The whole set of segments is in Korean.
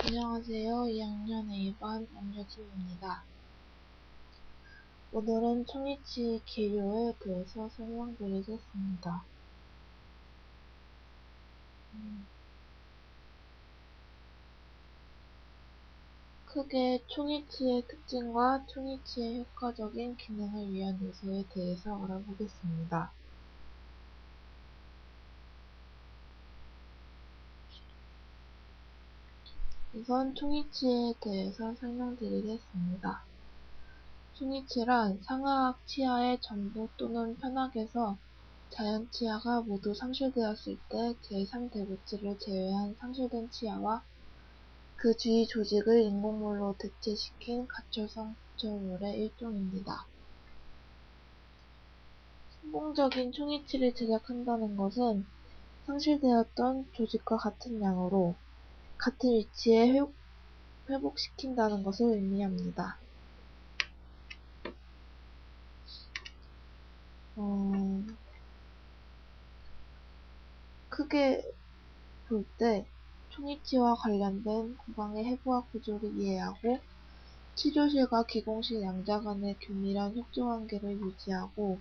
안녕하세요. 2학년 A반 엄유진입니다. 오늘은 초니치 계류에 대해서 설명드리겠습니다. 크게 초니치의 특징과 초니치의 효과적인 기능을 위한 요소에 대해서 알아보겠습니다. 우선 초니치에 대해서 설명드리겠습니다. 초니치란 상하악 치아의 전부 또는 편악에서 자연 치아가 모두 상실되었을 때 제3대부치를 제외한 상실된 치아와 그 주위 조직을 인공물로 대체시킨 가초성 구조물의 일종입니다. 성공적인 초니치를 제작한다는 것은 상실되었던 조직과 같은 양으로 같은 위치에 회복시킨다는 것을 의미합니다. 크게 볼 때 초니치와 관련된 구강의 해부학 구조를 이해하고 치료실과 기공실 양자 간의 균일한 협조관계를 유지하고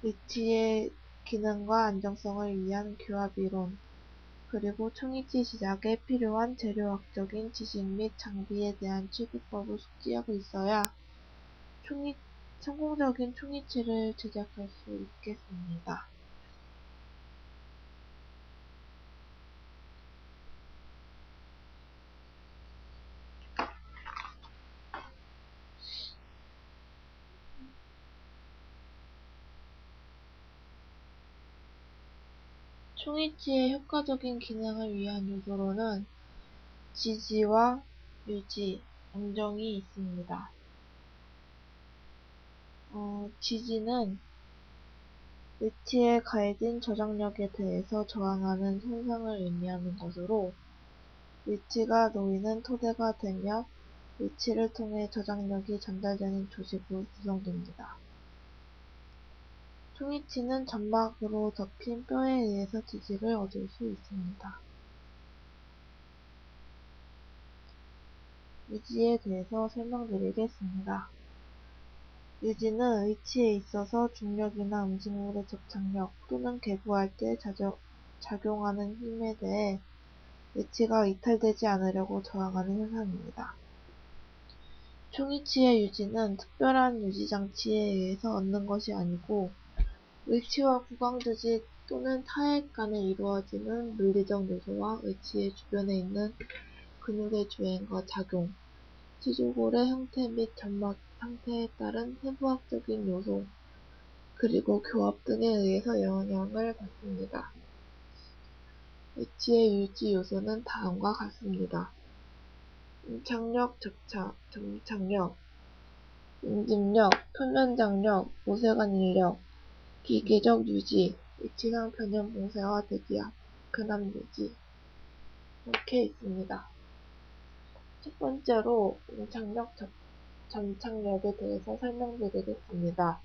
위치의 기능과 안정성을 위한 교합이론, 그리고 초니치 제작에 필요한 재료학적인 지식 및 장비에 대한 취급법을 숙지하고 있어야 성공적인 초니치를 제작할 수 있겠습니다. 초니치의 효과적인 기능을 위한 요소로는 지지와 유지, 안정이 있습니다. 지지는 위치에 가해진 저장력에 대해서 저항하는 현상을 의미하는 것으로 위치가 놓이는 토대가 되며 위치를 통해 저장력이 전달되는 조직으로 구성됩니다. 초니치는 점막으로 덮인 뼈에 의해서 지지를 얻을 수 있습니다. 유지에 대해서 설명드리겠습니다. 유지는 위치에 있어서 중력이나 음식물의 접착력 또는 개부할 때 작용하는 힘에 대해 위치가 이탈되지 않으려고 저항하는 현상입니다. 초니치의 유지는 특별한 유지장치에 의해서 얻는 것이 아니고 위치와 구강조직 또는 타액 간에 이루어지는 물리적 요소와 위치의 주변에 있는 근육의 주행과 작용, 치조골의 형태 및 점막 상태에 따른 해부학적인 요소, 그리고 교합 등에 의해서 영향을 받습니다. 위치의 유지 요소는 다음과 같습니다. 임착력, 점착력, 응집력, 표면장력, 모세관 인력, 기계적 유지, 위치상 변형 봉쇄와 대기압, 근압 유지 이렇게 있습니다. 첫 번째로 임착력, 점착력에 대해서 설명드리겠습니다.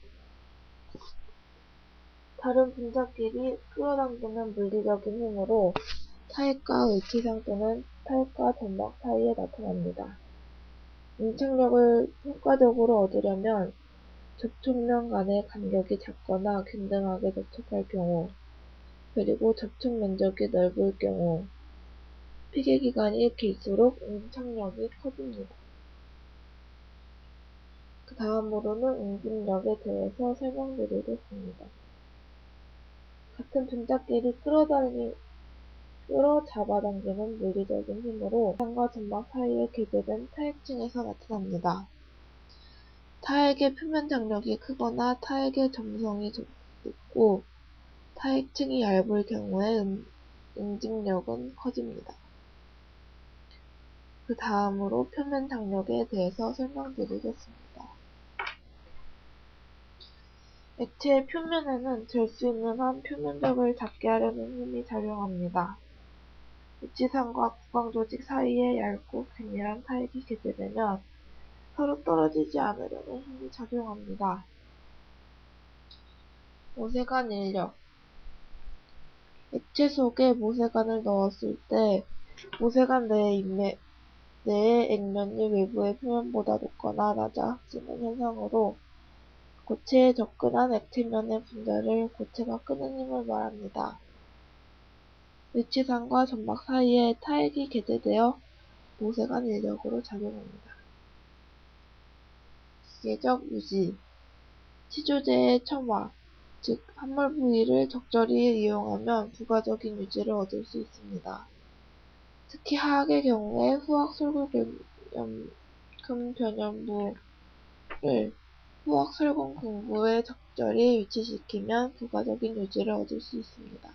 다른 분자끼리 끌어당기는 물리적인 힘으로 타액과 위치상 또는 타액과 점막 사이에 나타납니다. 임착력을 효과적으로 얻으려면 접촉면 간의 간격이 작거나 균등하게 접촉할 경우, 그리고 접촉 면적이 넓을 경우, 피개기간이 길수록 응착력이 커집니다. 그 다음으로는 응집력에 대해서 설명드리겠습니다. 같은 분자끼리 끌어잡아당기는 물리적인 힘으로 위치상과 점막 사이에 개재된 타액층에서 나타납니다. 타액의 표면 장력이 크거나 타액의 점성이 높고 타액층이 얇을 경우에 응집력은 커집니다. 그 다음으로 표면 장력에 대해서 설명드리겠습니다. 액체의 표면에는 될 수 있는 한 표면적을 작게 하려는 힘이 작용합니다. 위치상과 구강조직 사이에 얇고 균일한 타액이 개재되면 서로 떨어지지 않으려는 힘이 작용합니다. 모세관 인력. 액체 속에 모세관을 넣었을 때 모세관 내의 내의 액면이 외부의 표면보다 높거나 낮아지는 현상으로 고체에 접근한 액체면의 분자를 고체가 끄는 힘을 말합니다. 위치상과 점막 사이에 타액이 개재되어 모세관 인력으로 작용합니다. 기계적 유지 치조제의 첨화, 즉 함몰 부위를 적절히 이용하면 부가적인 유지를 얻을 수 있습니다. 특히 화학의 경우에 후학 솔골금 변연부를 후학 솔골 금부에 적절히 위치시키면 부가적인 유지를 얻을 수 있습니다.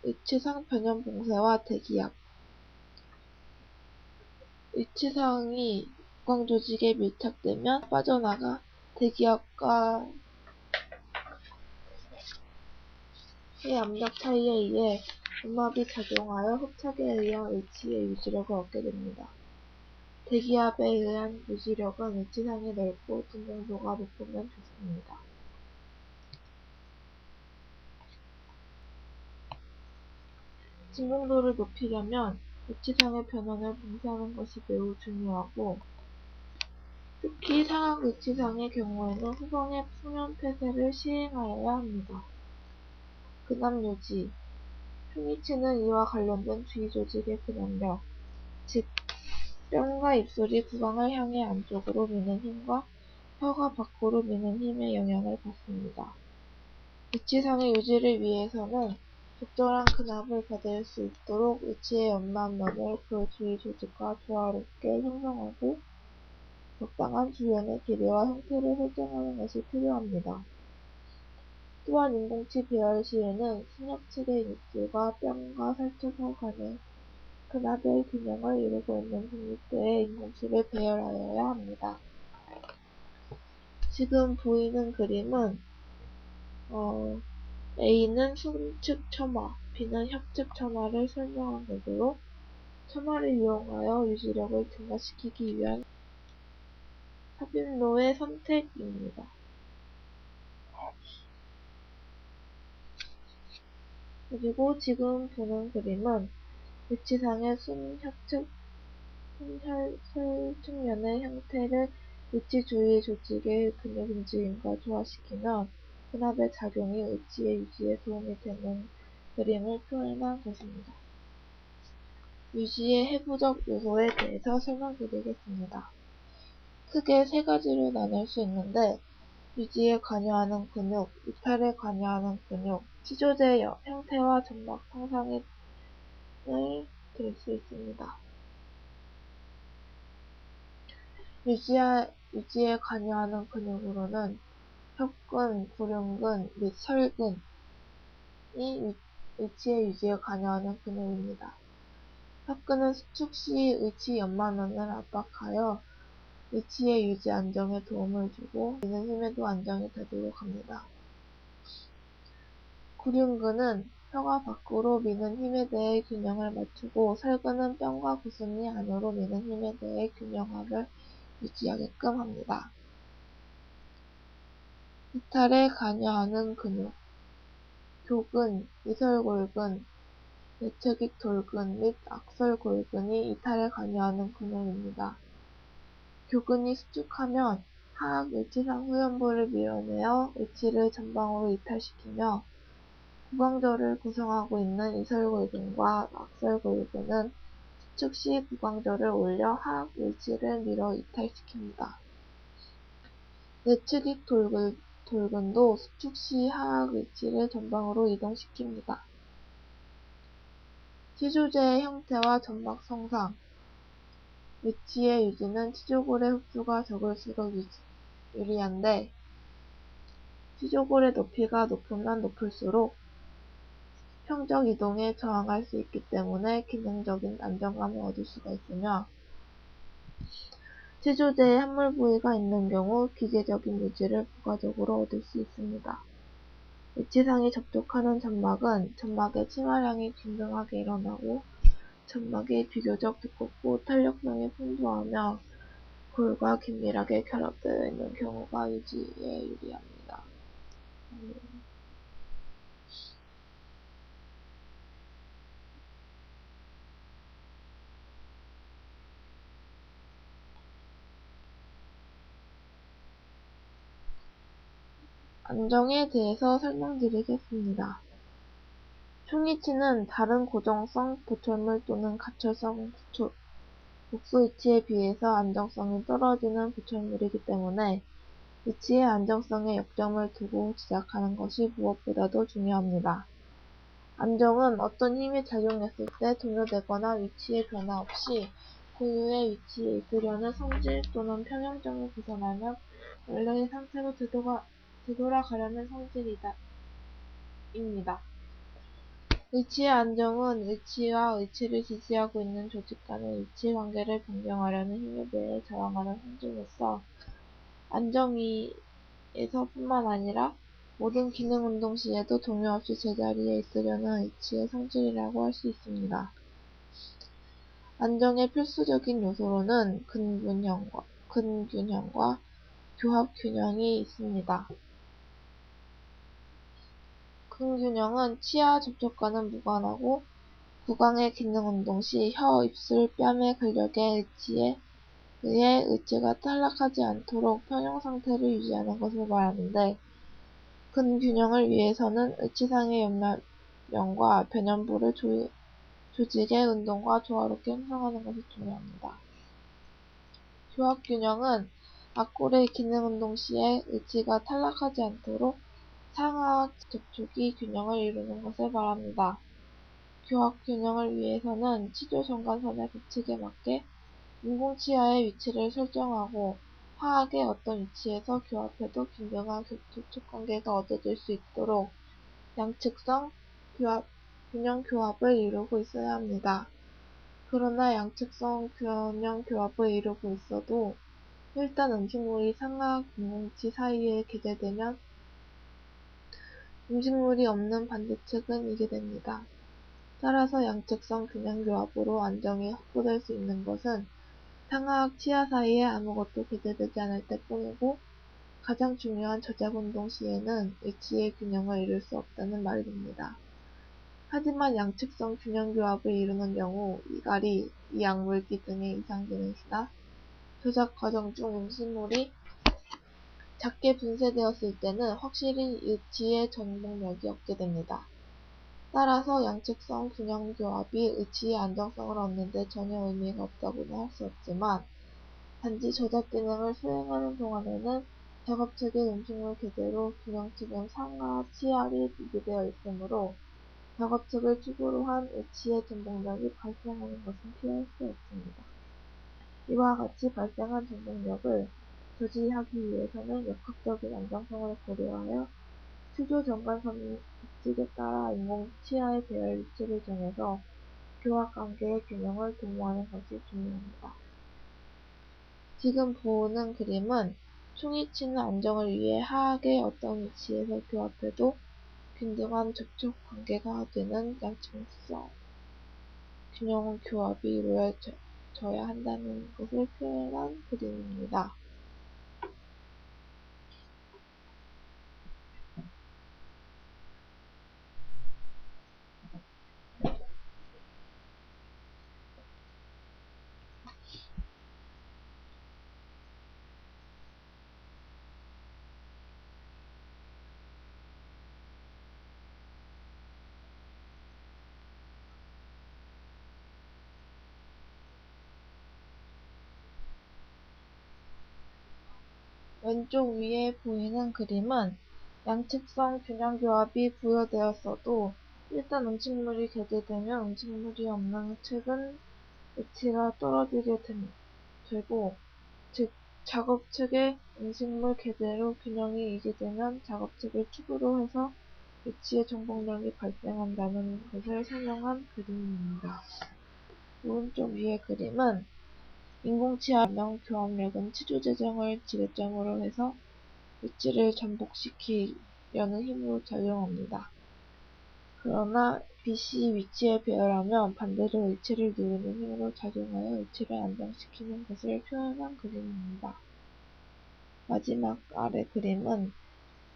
위치상 변연 봉쇄와 대기압 위치상이 구강 조직에 밀착되면 빠져나가 대기압과 의 압력 차이에 의해 음압이 작용하여 흡착에 의한 위치의 유지력을 얻게 됩니다. 대기압에 의한 유지력은 위치상이 넓고 진동도가 높으면 좋습니다. 진동도를 높이려면 위치상의 변환을 봉쇄하는 것이 매우 중요하고, 특히 상악 위치상의 경우에는 후방의 표면 폐쇄를 시행하여야 합니다. 근압 유지 흉이치는 이와 관련된 주위 조직의 근압력, 즉 뺨과 입술이 구강을 향해 안쪽으로 미는 힘과 혀가 밖으로 미는 힘의 영향을 받습니다. 위치상의 유지를 위해서는 적절한 근압을 받을 수 있도록 위치의 연마면을 그 주위 조직과 조화롭게 형성하고 적당한 주변의 길이와 형태를 설정하는 것이 필요합니다. 또한 인공치 배열 시에는 승엽 측의 입술과 뺨과 살처서 간의 근압의 균형을 이루고 있는 중립대에 인공치를 배열하여야 합니다. 지금 보이는 그림은 A는 순측 첨화, B는 협측 첨화를 설명한 거고요. 첨화를 이용하여 유지력을 증가시키기 위한 삽입로의 선택입니다. 그리고 지금 보는 그림은 위치상의 설측면의 형태를 위치 주위 조직의 근육 움직임과 조화시키면 근압의 작용이 위치의 유지에 도움이 되는 그림을 표현한 것입니다. 유지의 해부적 요소에 대해서 설명드리겠습니다. 크게 세 가지로 나눌 수 있는데, 유지에 관여하는 근육, 이탈에 관여하는 근육, 치조제 형태와 점막 형상을 들 수 있습니다. 유지에 관여하는 근육으로는 협근, 구륜근 및 설근이 위치의 유지에 관여하는 근육입니다. 협근은 수축 시 위치 연마면을 압박하여 위치의 유지 안정에 도움을 주고 미는 힘에도 안정이 되도록 합니다. 구륜근은 혀가 밖으로 미는 힘에 대해 균형을 맞추고, 설근은 뺨과 구슴이 안으로 미는 힘에 대해 균형함을 유지하게끔 합니다. 이탈에 관여하는 근육 교근, 이설골근, 내측익 돌근 및 악설골근이 이탈에 관여하는 근육입니다. 교근이 수축하면 하악 위치상 후연부를 밀어내어 위치를 전방으로 이탈시키며, 구강절을 구성하고 있는 이설골근과 악설골근은 수축 시 구강절을 올려 하악 위치를 밀어 이탈시킵니다. 내측익 돌근도 수축 시 하악 위치를 전방으로 이동시킵니다. 치조제의 형태와 점막 성상 위치의 유지는 치조골의 흡수가 적을수록 유리한데, 치조골의 높이가 높으면 높을수록 평적 이동에 저항할 수 있기 때문에 기능적인 안정감을 얻을 수가 있으며, 치조제에 함몰 부위가 있는 경우 기계적인 유지를 부가적으로 얻을 수 있습니다. 위치상이 접촉하는 점막은 점막의 침하량이 균등하게 일어나고, 점막이 비교적 두껍고 탄력성이 풍부하며 골과 긴밀하게 결합되어 있는 경우가 유지에 유리합니다. 안정에 대해서 설명드리겠습니다. 충위치는 다른 고정성 보철물 또는 가철성 국소 위치에 비해서 안정성이 떨어지는 보철물이기 때문에 위치의 안정성에 역점을 두고 제작하는 것이 무엇보다도 중요합니다. 안정은 어떤 힘이 작용했을 때 동요되거나 위치의 변화 없이 고유의 위치에 있으려는 성질 또는 평형점을 벗어나며 원래의 상태로 되돌아가려는 성질입니다. 의치의 안정은 의치와 의치를 지지하고 있는 조직 간의 위치 관계를 변경하려는 힘에 대해 저항하는 성질로서 안정위에서 뿐만 아니라 모든 기능 운동 시에도 동요 없이 제자리에 있으려는 의치의 성질이라고 할 수 있습니다. 안정의 필수적인 요소로는 근균형과 교합균형이 있습니다. 근균형은 치아 접촉과는 무관하고 구강의 기능 운동 시 혀, 입술, 뺨의 근력의 의치에 의해 의치가 탈락하지 않도록 평형 상태를 유지하는 것을 말하는데, 근균형을 위해서는 의치상의 옆면과 변연부를 조직의 운동과 조화롭게 형성하는 것이 중요합니다. 교합균형은 악골의 기능 운동 시에 의치가 탈락하지 않도록 상하악 접촉이 균형을 이루는 것을 말합니다. 교합균형을 위해서는 치조정관선의 법칙에 맞게 인공치아의 위치를 설정하고 하악의 어떤 위치에서 교합해도 균등한 접촉관계가 얻어질 수 있도록 양측성 균형 교합을 이루고 있어야 합니다. 그러나 양측성 균형 교합을 이루고 있어도 일단 음식물이 상하악 인공치 사이에 개재되면 음식물이 없는 반대측은 이게 됩니다. 따라서 양측성 균형 교합으로 안정이 확보될 수 있는 것은 상하악 치아 사이에 아무것도 개재되지 않을 때뿐이고, 가장 중요한 저작 운동 시에는 의치의 균형을 이룰 수 없다는 말이 됩니다. 하지만 양측성 균형 교합을 이루는 경우 이갈이, 이약물기 등의 이상 기능 시나 조작 과정 중 음식물이 작게 분쇄되었을 때는 확실히 의치의 전복력이 없게 됩니다. 따라서 양측성 균형 교합이 의치의 안정성을 얻는 데 전혀 의미가 없다고는 할 수 없지만, 단지 저작 기능을 수행하는 동안에는 작업 측의 음식물 개재로 균형 측은 상하 치알이 비교되어 있으므로 작업 측을 축으로 한 의치의 전복력이 발생하는 것은 피할 수 없습니다. 이와 같이 발생한 전복력을 조지하기 위해서는 역학적인 안정성을 고려하여 추조정관선 법칙에 따라 인공치아의 배열 위치를 정해서 교합관계의 균형을 도모하는 것이 중요합니다. 지금 보는 그림은 충위치는 안정을 위해 하악의 어떤 위치에서 교합해도 균등한 접촉 관계가 되는 양측성 균형 교합이 이루어져야 한다는 것을 표현한 그림입니다. 왼쪽 위에 보이는 그림은 양측성 균형교합이 부여되었어도 일단 음식물이 개재되면 음식물이 없는 측은 위치가 떨어지게 되고, 즉 작업 측의 음식물 개재로 균형이 유지되면 작업 측을 축으로 해서 위치의 전복력이 발생한다는 것을 설명한 그림입니다. 오른쪽 위의 그림은 인공치아 명 교합력은 치조 재정을 지배점으로 해서 위치를 전복시키려는 힘으로 작용합니다. 그러나 BC 위치에 배열하면 반대로 위치를 누르는 힘으로 작용하여 위치를 안정시키는 것을 표현한 그림입니다. 마지막 아래 그림은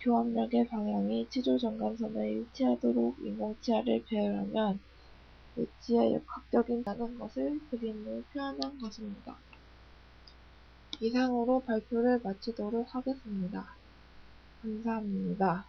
교합력의 방향이 치조정관선에 일치하도록 인공치아를 배열하면 위치의 역학적인 다는 것을 그림으로 표현한 것입니다. 이상으로 발표를 마치도록 하겠습니다. 감사합니다.